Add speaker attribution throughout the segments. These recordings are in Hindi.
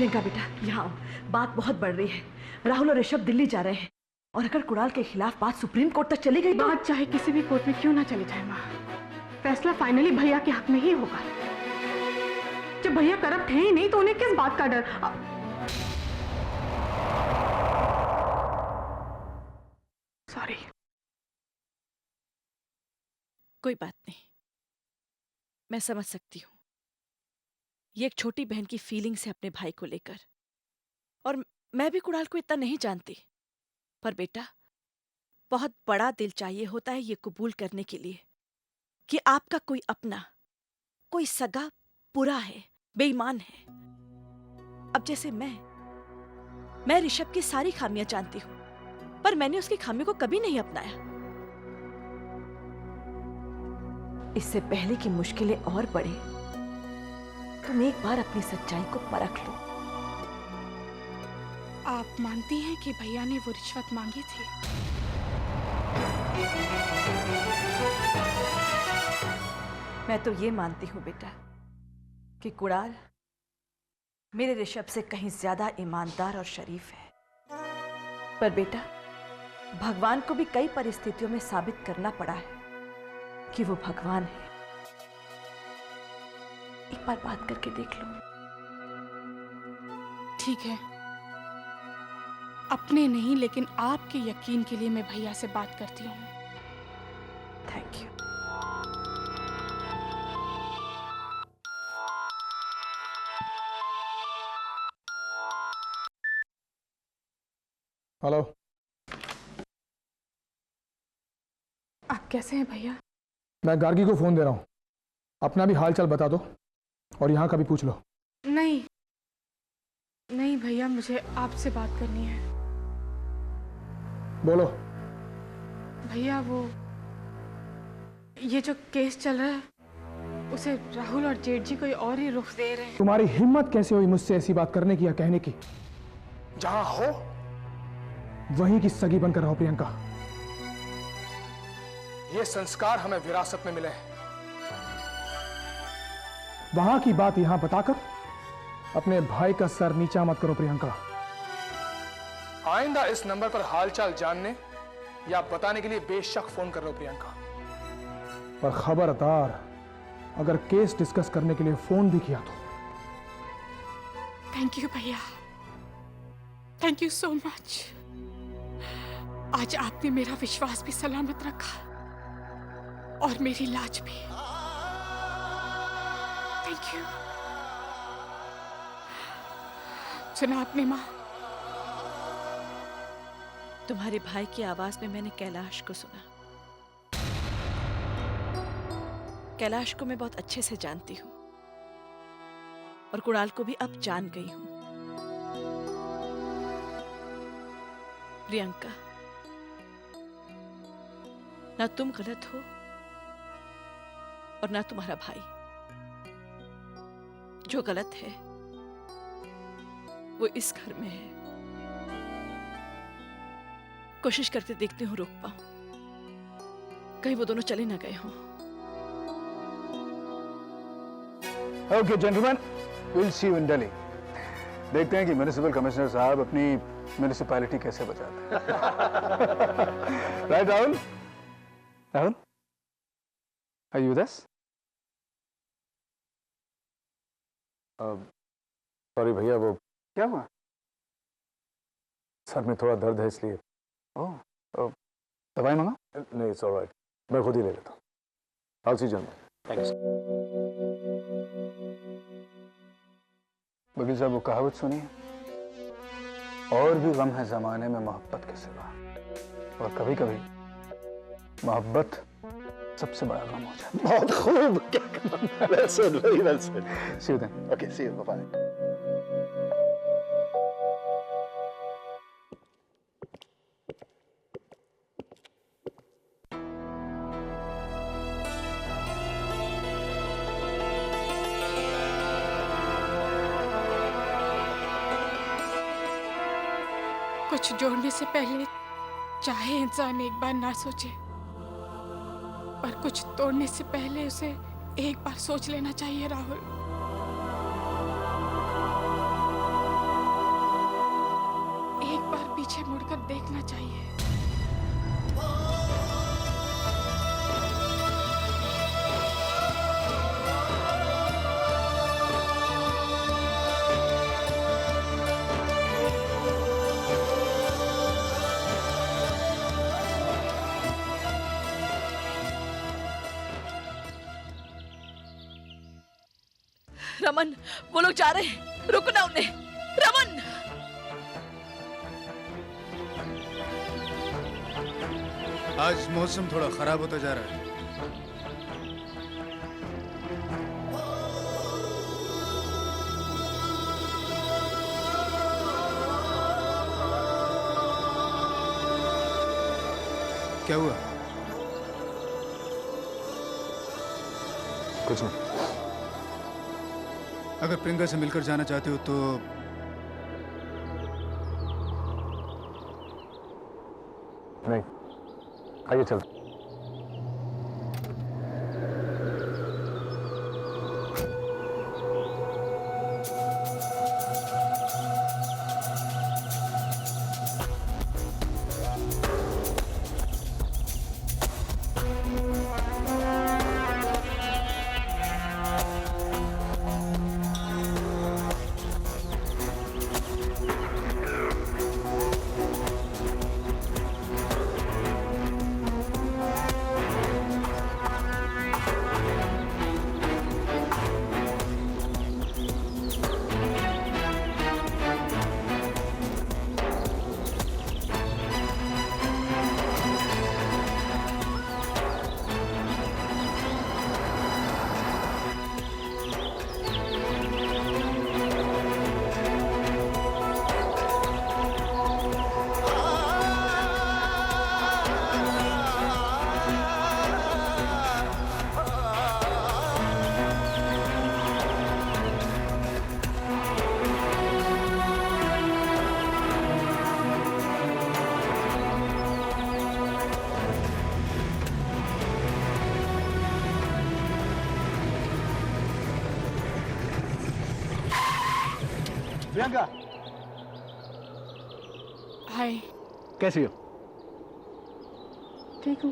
Speaker 1: प्रियंका बेटा यहाँ आओ, बात बहुत बढ़ रही है। राहुल और ऋषभ दिल्ली जा रहे हैं और अगर कुणाल के खिलाफ बात सुप्रीम कोर्ट तक चली गई,
Speaker 2: बात चाहे किसी भी कोर्ट में क्यों ना चली जाए माँ, फैसला फाइनली भैया के हक में ही होगा। जब भैया करप्ट है ही नहीं तो उन्हें किस बात का डर। सॉरी।
Speaker 3: कोई बात नहीं, मैं समझ सकती हूँ ये एक छोटी बहन की फीलिंग्स है अपने भाई को लेकर, और मैं भी कुणाल को इतना नहीं जानती। पर बेटा, बहुत बड़ा दिल चाहिए होता है ये कबूल करने के लिए कि आपका कोई अपना, कोई सगा बुरा है, बेईमान है। अब जैसे मैं ऋषभ की सारी खामियां जानती हूं, पर मैंने उसकी खामी को कभी नहीं अपनाया।
Speaker 1: इससे पहले कि मुश्किलें और बढ़े, तुम एक बार अपनी सच्चाई को परख लो।
Speaker 2: आप मानती हैं कि भैया ने वो रिश्वत मांगी थी?
Speaker 1: मैं तो ये मानती हूँ बेटा कि कुणाल मेरे ऋषभ से कहीं ज्यादा ईमानदार और शरीफ है। पर बेटा, भगवान को भी कई परिस्थितियों में साबित करना पड़ा है कि वो भगवान है। एक बार बात करके देख लो।
Speaker 2: ठीक है, अपने नहीं लेकिन आपके यकीन के लिए मैं भैया से बात करती हूँ।
Speaker 1: Thank you.
Speaker 4: हेलो,
Speaker 2: आप कैसे हैं भैया?
Speaker 4: मैं गार्गी को फोन दे रहा हूँ। अपना भी हाल चाल बता दो और यहाँ का भी पूछ लो।
Speaker 2: नहीं नहीं भैया, मुझे आपसे बात करनी है।
Speaker 4: बोलो।
Speaker 2: भैया वो ये जो केस चल रहा है उसे राहुल और जेठ जी कोई और ही रुख दे रहे हैं।
Speaker 4: तुम्हारी हिम्मत कैसे हुई मुझसे ऐसी बात करने की या कहने की? जहां हो वहीं की सगी बनकर रहो प्रियंका। ये संस्कार हमें विरासत में मिले हैं। वहां की बात यहां बताकर अपने भाई का सर नीचा मत करो प्रियंका। आइंदा इस नंबर पर हालचाल जानने या बताने के लिए बेशक फोन कर लो प्रियंका, पर खबरदार अगर केस डिस्कस करने के लिए फोन भी किया तो।
Speaker 2: थैंक यू भैया, थैंक यू सो मच। आज आपने मेरा विश्वास भी सलामत रखा और मेरी लाज भी। Thank you. सुना आपने माँ?
Speaker 3: तुम्हारे भाई की आवाज में मैंने कैलाश को सुना। कैलाश को मैं बहुत अच्छे से जानती हूं और कुणाल को भी अब जान गई हूं। प्रियंका, ना तुम गलत हो और ना तुम्हारा भाई। जो गलत है वो इस घर में है। कोशिश करके देखती हूँ रोक पाऊं, कहीं वो दोनों चले ना गए हों।
Speaker 5: Okay gentleman, will see you in Delhi. देखते हैं कि म्युनिसिपल कमिश्नर साहब अपनी म्युनिसिपैलिटी कैसे बचाते हैं। Right Rahul? Rahul, are you with us?
Speaker 6: Sorry भैया, वो
Speaker 5: क्या हुआ?
Speaker 6: सर में थोड़ा दर्द है इसलिए।
Speaker 5: ओह, दवाई मंगा?
Speaker 6: नहीं, इट्स ऑलराइट, मैं खुद ही ले लेता हूँ। I'll see you gentlemen.
Speaker 5: Thanks. वकील साहब, वो कहावत सुनी है, और भी गम है जमाने में मोहब्बत के सिवा, और कभी कभी मोहब्बत सबसे बड़ा गम हो जाता है।
Speaker 6: बहुत खूब, क्या well said, very well said.
Speaker 5: See you then.
Speaker 6: Okay, see you, bye bye.
Speaker 2: कुछ जोड़ने से पहले चाहे इंसान एक बार ना सोचे, पर कुछ तोड़ने से पहले उसे एक बार सोच लेना चाहिए राहुल। पीछे मुड़कर देखना चाहिए।
Speaker 3: रमन, वो लोग जा रहे हैं, रुकना उन्हें। रमन!
Speaker 5: आज मौसम थोड़ा खराब होता जा रहा है। क्या हुआ?
Speaker 6: कुछ नहीं।
Speaker 5: अगर प्रियंका से मिलकर जाना चाहते हो तो
Speaker 6: नहीं, आइए चल।
Speaker 5: प्रियंका,
Speaker 2: हाय।
Speaker 5: कैसी हो?
Speaker 2: ठीक हूँ।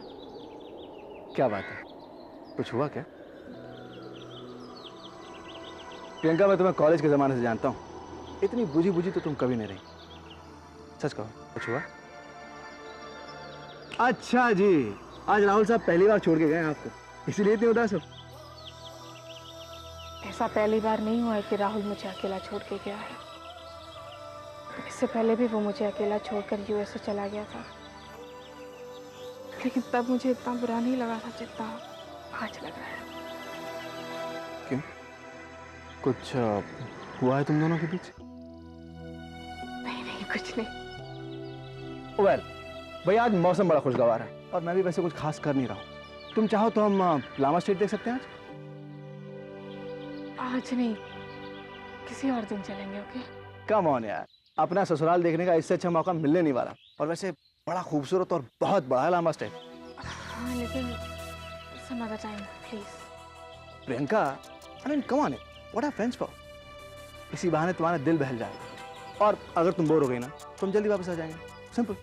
Speaker 5: क्या बात है, कुछ हुआ क्या? प्रियंका, मैं तुम्हें कॉलेज के जमाने से जानता हूँ। इतनी बुझी बुझी तो तुम कभी नहीं रही। सच कहो, कुछ हुआ? अच्छा जी, आज राहुल साहब पहली बार छोड़ के गए आपको, इसीलिए इतनी उदास हो?
Speaker 7: ऐसा पहली बार नहीं हुआ है कि राहुल मुझे अकेला छोड़ के गया है। इससे पहले भी वो मुझे अकेला छोड़कर यूएसए चला गया था, लेकिन तब मुझे इतना बुरा नहीं लगा था जितना आज लग रहा है।
Speaker 5: क्यों? कुछ हुआ है तुम दोनों के बीच?
Speaker 7: नहीं नहीं, कुछ नहीं।
Speaker 5: वेल, भाई आज मौसम बड़ा खुशगवार है और मैं भी वैसे कुछ खास कर नहीं रहा हूँ। तुम चाहो तो हम लामा स्ट्रीट देख सकते हैं आज?
Speaker 7: आज नहीं, किसी और दिन चलेंगे। ओके?
Speaker 5: कम ऑन यार, अपना ससुराल देखने का इससे अच्छा मौका मिलने नहीं वाला। और वैसे बड़ा खूबसूरत और बहुत बड़ा है लामा स्ट्रीट।
Speaker 7: हाँ, लेकिन some other time, please.
Speaker 5: Priyanka, I mean come on, what are friends for? इसी बहाने तुम्हारा दिल बहल जाएगा और अगर तुम बोर हो गई ना, तुम जल्दी वापस आ जाएंगे। सिंपल।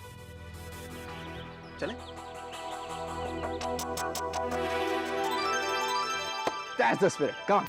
Speaker 5: चलें? That's the spirit. Come on.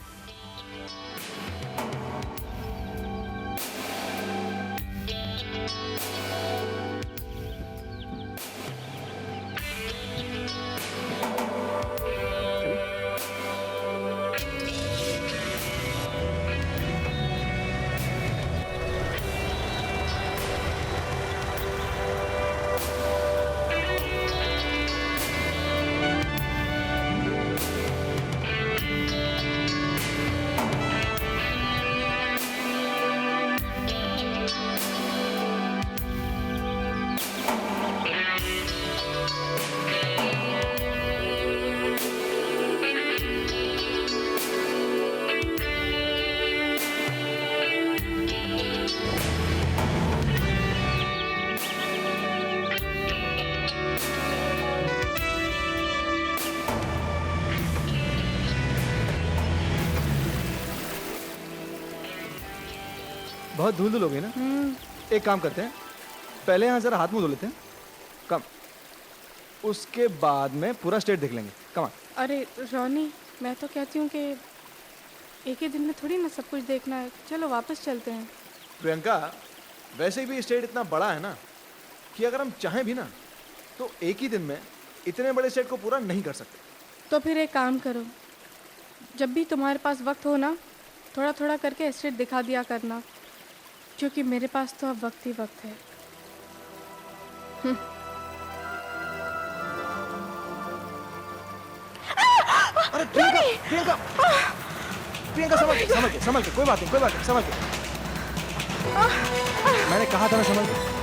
Speaker 5: बहुत धुंधल हो गई ना। एक काम करते हैं,
Speaker 8: पहले यहाँ जरा हाथ मुंह धो लेते हैं। कम, उसके बाद में पूरा स्टेट देख लेंगे। कम।
Speaker 7: अरे रोनी, मैं तो कहती हूँ कि एक ही दिन में थोड़ी ना सब कुछ देखना है, चलो वापस चलते हैं।
Speaker 8: प्रियंका, वैसे भी स्टेट इतना बड़ा है ना कि अगर हम चाहें भी ना तो एक ही दिन में इतने बड़े स्टेट को पूरा नहीं कर सकते।
Speaker 7: तो फिर एक काम करो, जब भी तुम्हारे पास वक्त हो ना, थोड़ा थोड़ा करके स्टेट दिखा दिया करना, क्योंकि मेरे पास तो अब वक्त ही वक्त है।
Speaker 8: अरे प्रियंका, प्रियंका, प्रियंका संभल के, कोई बात नहीं, संभल के। मैंने कहा था ना संभल के।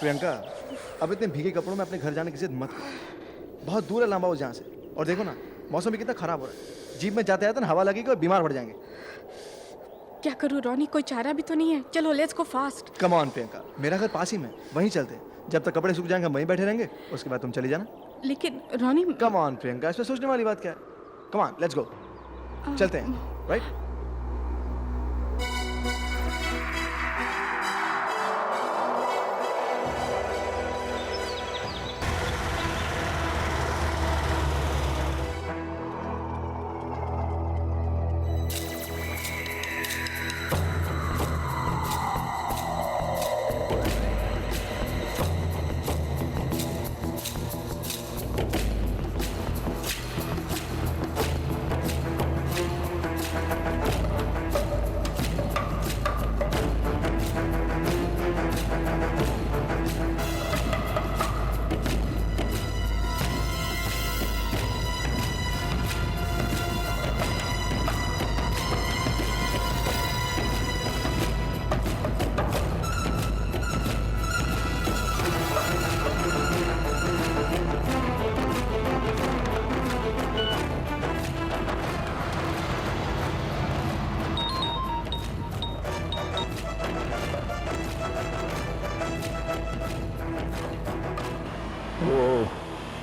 Speaker 8: प्रियंका, अब इतने भीगे कपड़ों में अपने घर जाने की जिद मत करो। बहुत दूर है लांबाओ जहाँ से, और देखो ना मौसम भी कितना खराब हो रहा है। जीप में जाते आते ना हवा लगेगी और बीमार पड़ जाएंगे।
Speaker 7: क्या करूँ रोनी, कोई चारा भी तो नहीं है। चलो let's go fast.
Speaker 8: Come on Priyanka, मेरा घर पास ही में, वहीं चलते हैं। जब तक कपड़े सूख जाएंगे हम वहीं बैठे रहेंगे, उसके बाद तुम चली जाना।
Speaker 7: लेकिन रोनी,
Speaker 8: कम ऑन प्रियंका, इसमें सोचने वाली बात क्या है। कम ऑन, लेट्स गो, चलते हैं, राइट?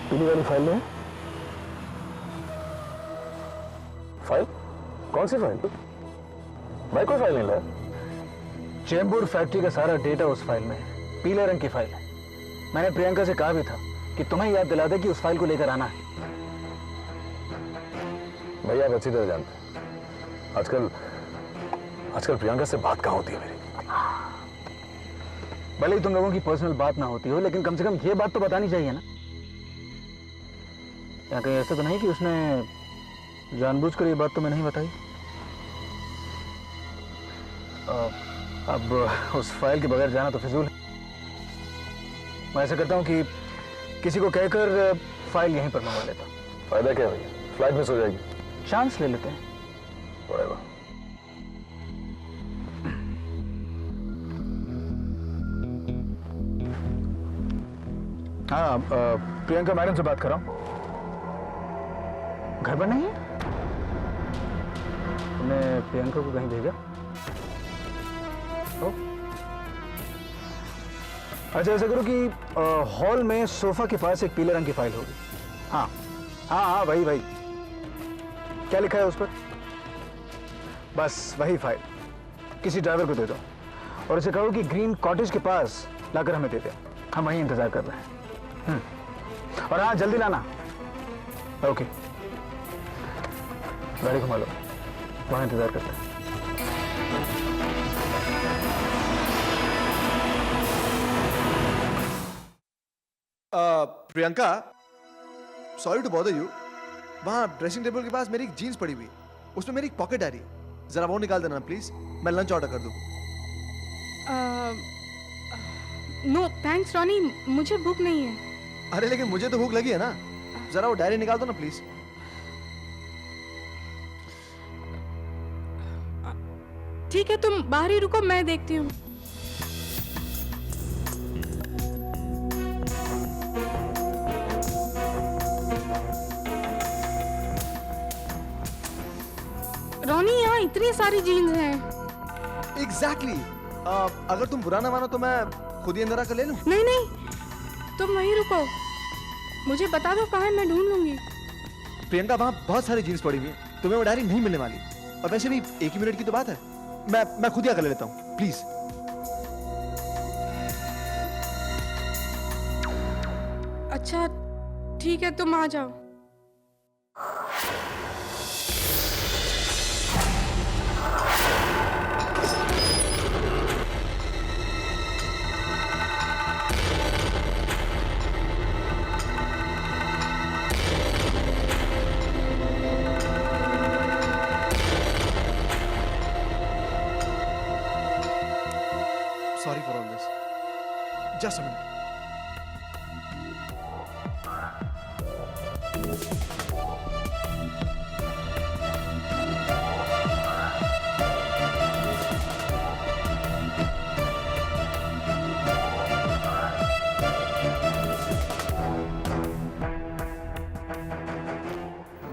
Speaker 6: पीली वाली फाइल में? फाइल? कौन सी फाइल? भाई कोई फाइल नहीं लाया। चेंबूर फैक्ट्री का सारा डेटा उस फाइल में है, पीले रंग की फाइल है। मैंने प्रियंका से कहा भी था कि तुम्हें याद दिला दे कि उस फाइल को लेकर आना है। भैया आप अच्छी तरह जानते हैं, आजकल प्रियंका से बात कहाँ होती है मेरी। भले ही तुम लोगों की पर्सनल बात ना होती हो, लेकिन कम से कम ये बात तो बतानी चाहिए ना। या कहीं ऐसा तो नहीं कि उसने जानबूझकर ये बात तो मैं नहीं बताई। अब उस फाइल के बगैर जाना तो फिजूल है। मैं ऐसा करता हूँ कि किसी को कहकर फाइल यहीं पर मंगवा लेता हूँ। फायदा क्या भैया, फ्लाइट मिस हो जाएगी। चांस ले लेते हैं। हाँ, प्रियंका मैडम से बात कर रहा हूँ। घर पर नहीं है? तुमने प्रियंका को कहीं भेजा? अच्छा ऐसा करो कि हॉल में सोफा के पास एक पीले रंग की फाइल होगी। हाँ हाँ हाँ, वही। क्या लिखा है उस पर? बस वही फाइल किसी ड्राइवर को दे दो और उसे कहो कि ग्रीन कॉटेज के पास लाकर हमें दे दे। हम वहीं इंतजार कर रहे हैं। और हाँ, जल्दी लाना। ओके, गाड़ी घुमा लो, वहां इंतजार करते हैं।
Speaker 8: Priyanka, sorry to bother you, वहां ड्रेसिंग टेबल के पास मेरी एक जीन्स पड़ी हुई, उसमें मेरी एक पॉकेट आ रही है, जरा वो निकाल देना प्लीज। मैं लंच ऑर्डर कर दूं।
Speaker 7: नो थैंक्स रॉनी, मुझे भूख नहीं है।
Speaker 8: अरे लेकिन मुझे तो भूख लगी है ना, जरा वो डायरी निकाल दो ना प्लीज।
Speaker 7: ठीक है, तुम बाहर ही रुको, मैं देखती हूँ। रोनी, यहाँ इतनी सारी जीन्स हैं।
Speaker 8: एग्जैक्टली। अगर तुम बुरा ना मानो तो मैं खुद ही अंदर आकर ले लूं?
Speaker 7: नहीं, तुम वहीं रुको, मुझे बता दो कहाँ है, मैं ढूंढ लूंगी।
Speaker 8: प्रियंका वहां बहुत सारी जीन्स पड़ी हुई है, तुम्हें वो डायरी नहीं मिलने वाली। और वैसे भी एक ही मिनट की तो बात है, मैं खुद ही आकर ले लेता हूँ, प्लीज।
Speaker 7: अच्छा ठीक है, तुम आ जाओ।
Speaker 8: Sorry for all this. Just a minute.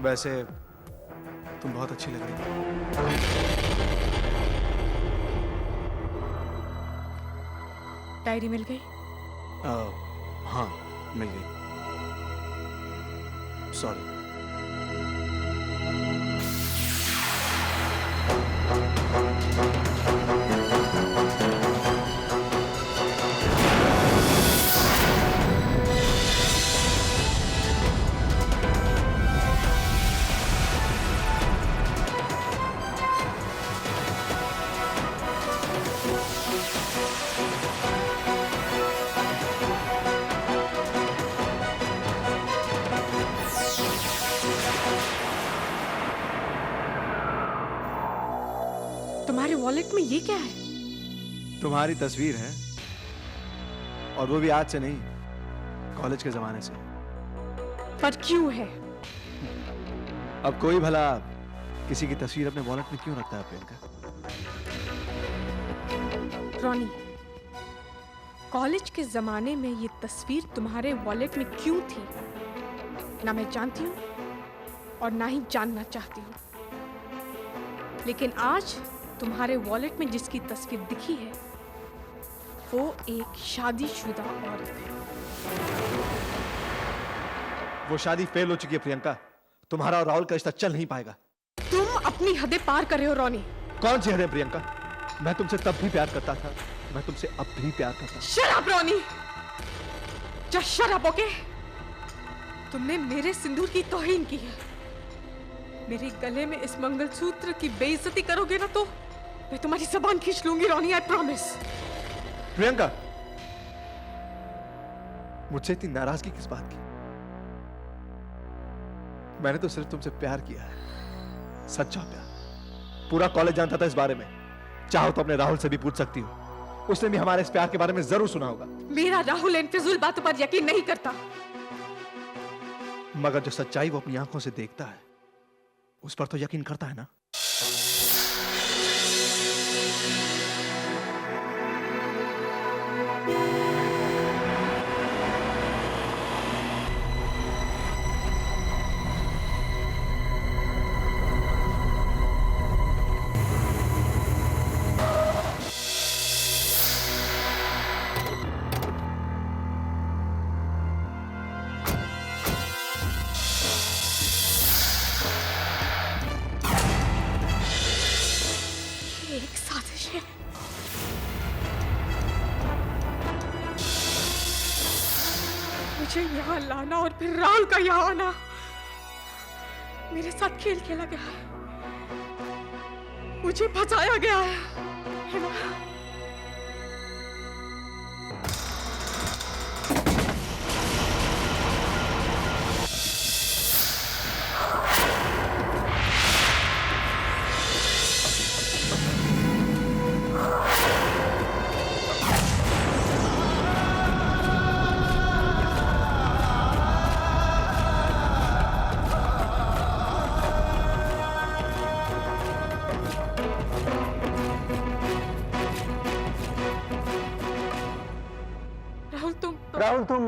Speaker 8: वैसे तुम बहुत अच्छी लग रही हो।
Speaker 7: डायरी मिल गई?
Speaker 8: हाँ, मिल गई। सॉरी।
Speaker 7: तुम्हारे वॉलेट में ये क्या है?
Speaker 8: तुम्हारी तस्वीर है, और वो भी आज से नहीं, कॉलेज के जमाने से।
Speaker 7: पर क्यों है?
Speaker 8: अब कोई भला किसी की तस्वीर अपने वॉलेट में क्यों रखता है प्रियंका?
Speaker 7: रॉनी, कॉलेज के जमाने में ये तस्वीर तुम्हारे वॉलेट में क्यों थी, ना मैं जानती हूँ और ना ही जानना चाहती हूँ। लेकिन आज तुम्हारे वॉलेट में जिसकी तस्वीर दिखी है वो एक शादीशुदा औरत है।
Speaker 8: वो शादी फेल हो चुकी है प्रियंका। तुम्हारा और राहुल का रिश्ता चल नहीं पाएगा।
Speaker 7: तुम अपनी हदें पार कर रहे हो रॉनी।
Speaker 8: कौन सी हदें प्रियंका? मैं तुमसे तब भी प्यार करता था, मैं तुमसे अब भी प्यार करता हूं।
Speaker 7: Shut up Ronnie, just shut up, okay? तुमने मेरे सिंदूर की तौहीन की है। मेरे गले में इस मंगलसूत्र की बेइज्जती करोगे ना तो मैं तुम्हारी जबान खींच लूंगी रॉनी, आई प्रॉमिस।
Speaker 8: प्रियंका, मुझसे इतनी नाराजगी किस बात की? मैंने तो सिर्फ तुमसे प्यार किया है, सच्चा प्यार। पूरा कॉलेज जानता था इस बारे में। चाहो तो अपने राहुल से भी पूछ सकती हो, उसने भी हमारे इस प्यार के बारे में जरूर सुना होगा।
Speaker 7: मेरा राहुल इन फिजूल बातों पर यकीन नहीं करता।
Speaker 8: मगर जो सच्चाई वो अपनी आंखों से देखता है उस पर तो यकीन करता है ना।
Speaker 7: एक साजिश है। मुझे यहाँ लाना और फिर राहुल का यहाँ आना, मेरे साथ खेल खेला गया है, मुझे फंसाया गया है ना?
Speaker 6: राहुल, तुम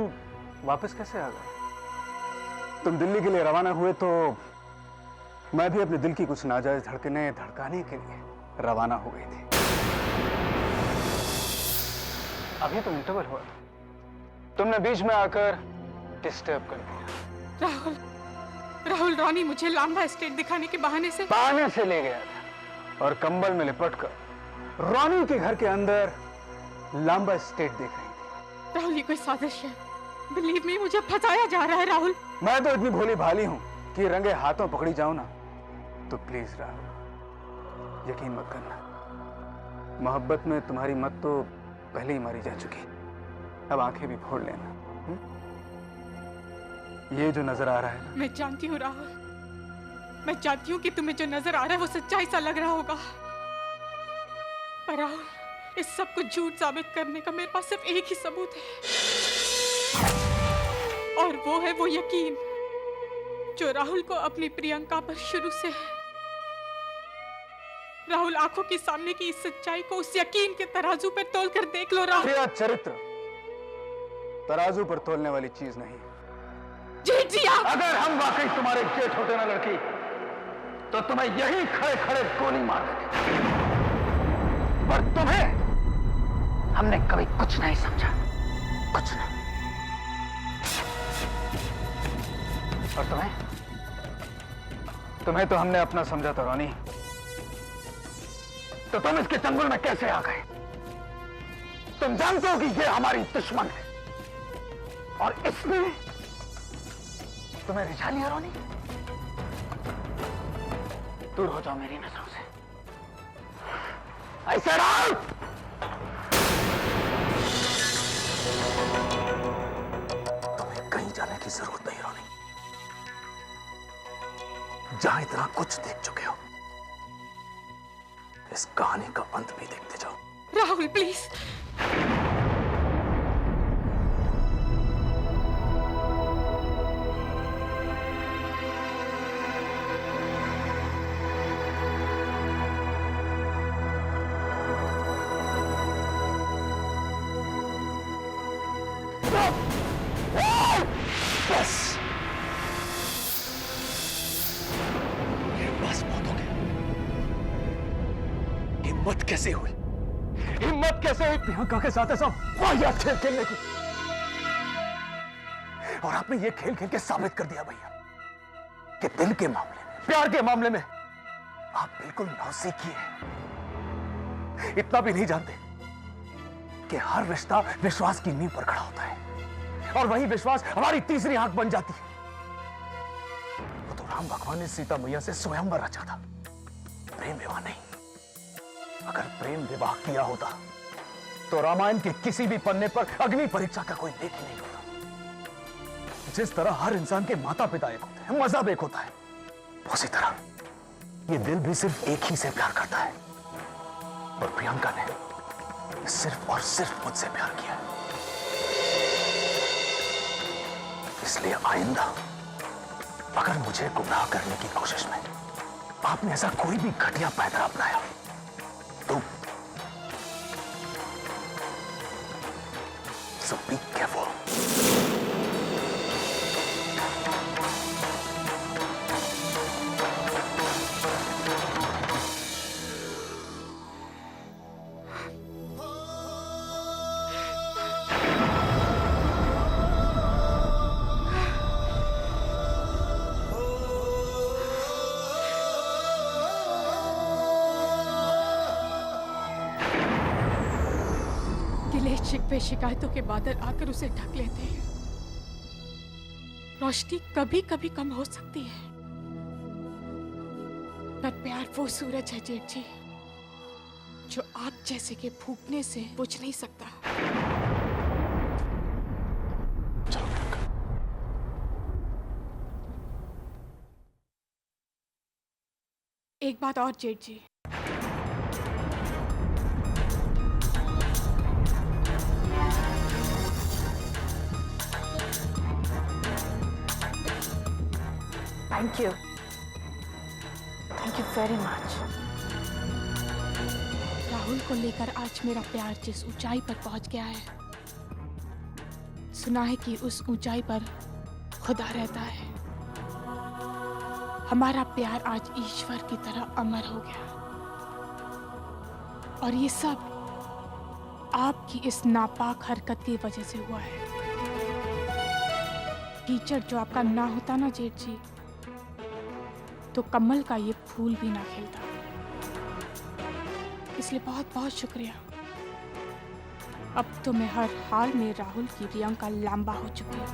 Speaker 6: वापस कैसे आ गए? तुम दिल्ली के लिए रवाना हुए तो मैं भी अपने दिल की कुछ नाजायज धड़कनें धड़काने के लिए रवाना हो गई थी। अभी तो इंटरवल हुआ था, तुमने बीच में आकर डिस्टर्ब कर दिया।
Speaker 7: राहुल,
Speaker 2: राहुल, रॉनी मुझे लांबा स्टेट दिखाने के बहाने से
Speaker 6: ले गया था और कंबल में लिपटकर रॉनी के घर के अंदर लांबा स्टेट देख रही थी।
Speaker 2: राहुल, ये कोई साजिश है। बिलीव मी, मुझे फंसाया जा रहा है राहुल।
Speaker 6: मैं तो इतनी भोली भाली हूं कि रंगे हाथों पकड़ी जाऊं ना तो प्लीज राहुल यकीन मत करना। मोहब्बत में तुम्हारी मत तो पहले ही मारी जा चुकी, अब आंखें भी फोड़ लेना। ये जो नजर आ रहा है ना,
Speaker 2: मैं जानती हूँ राहुल, मैं जानती हूँ कि तुम्हें जो नजर आ रहा है वो सच्चाई सा लग रहा होगा, पर राहुल इस सब को झूठ साबित करने का मेरे पास सिर्फ एक ही सबूत है, और वो है वो यकीन जो राहुल को अपनी प्रियंका पर शुरू से है। राहुल, आंखों के सामने की इस सच्चाई को उस यकीन के तराजू पर तोल कर देख लो राहुल।
Speaker 6: तेरा चरित्र तराजू पर तोलने वाली चीज नहीं।
Speaker 2: जी आप
Speaker 5: अगर हम वाकई तुम्हारे जेठ होते ना लड़की, तो तुम्हें यही खड़े खड़े गोली मार देते, पर तुम्हें हमने कभी कुछ नहीं समझा, कुछ नहीं। और तुम्हें तो हमने अपना समझा था रॉनी, तो तुम इसके चंगुल में कैसे आ गए? तुम जानते हो कि ये हमारी दुश्मन है और इसने तुम्हें रिझा लिया रॉनी। दूर हो जाओ मेरी नजरों से, ऐसे रहो। तुम्हें कहीं जाने की जरूरत नहीं रॉनी, जहां इतना कुछ देख चुके हो इस कहानी का अंत भी देखते जाओ।
Speaker 2: राहुल प्लीज।
Speaker 5: बस ये बस बहुत हो गया। हिम्मत कैसे हुई, हिम्मत कैसे हुई प्रियंका के साथ ऐसा वाहियात खेल खेलने की? और आपने ये खेल खेल के साबित कर दिया भैया कि दिल के मामले में, प्यार के मामले में आप बिल्कुल नौसिखी हैं। इतना भी नहीं जानते कि हर रिश्ता विश्वास की नींव पर खड़ा होता है, और वही विश्वास हमारी तीसरी आंख बन जाती है। वो तो राम भगवान ने सीता मैया से स्वयंवर रचा था, प्रेम विवाह नहीं। अगर प्रेम विवाह किया होता तो रामायण के किसी भी पन्ने पर अग्नि परीक्षा का कोई लेख नहीं होता। जिस तरह हर इंसान के माता पिता एक होते हैं, मजहब एक होता है, उसी तरह ये दिल भी सिर्फ एक ही से प्यार करता है, और प्रियंका ने सिर्फ और सिर्फ मुझसे प्यार किया है। इसलिए आइंदा अगर मुझे गुमराह करने की कोशिश में आपने ऐसा कोई भी घटिया पैदा अपनाया तो so be careful.
Speaker 2: गिले शिकवे शिकायतों के बादल आकर उसे ढक लेते हैं। रोशनी कभी कभी कम हो सकती है, पर प्यार वो सूरज है जेठ जी जो आग जैसे के फूकने से बुझ नहीं सकता।
Speaker 5: चलो प्रियंका।
Speaker 2: एक बात और जेठ जी,
Speaker 1: thank you very much.
Speaker 2: Rahul को लेकर आज मेरा प्यार जिस ऊंचाई पर पहुंच गया है, सुना है कि उस ऊंचाई पर खुदा रहता है। हमारा प्यार आज ईश्वर की तरह अमर हो गया, और ये सब आपकी इस नापाक हरकत की वजह से हुआ है। कीचड़ जो आपका ना होता ना जेठ जी,
Speaker 7: तो कमल का ये फूल भी ना खिलता। इसलिए बहुत बहुत शुक्रिया। अब तो मैं हर हाल में राहुल की प्रियंका लांबा हो चुकी हूँ।